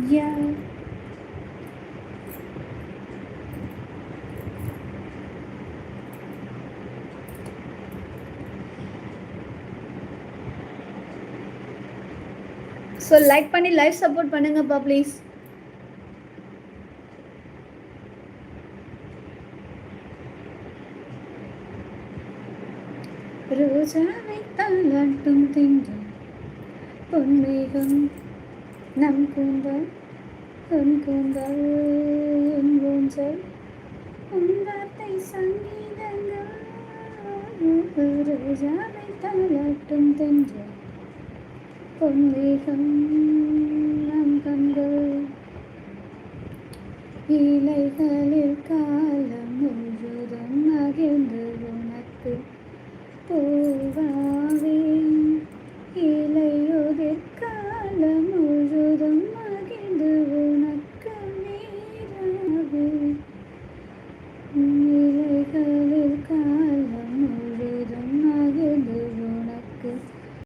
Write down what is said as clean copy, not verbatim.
Yeah. So like பண்ணி live support பண்ணுங்கப்பா please. ரோஜாவை தாளாட்டும் திங்கள் பொன்மேகம் நம் கூந்தல் உன் கூந்தல் என் ஊஞ்சல் உன் வார்த்தை சங்கீதங்கள். ரோஜாவை தாளாட்டும் தென்றல் பொன்மேகம் நம் கண்கள் இலைகளில் காலம் முழுதும்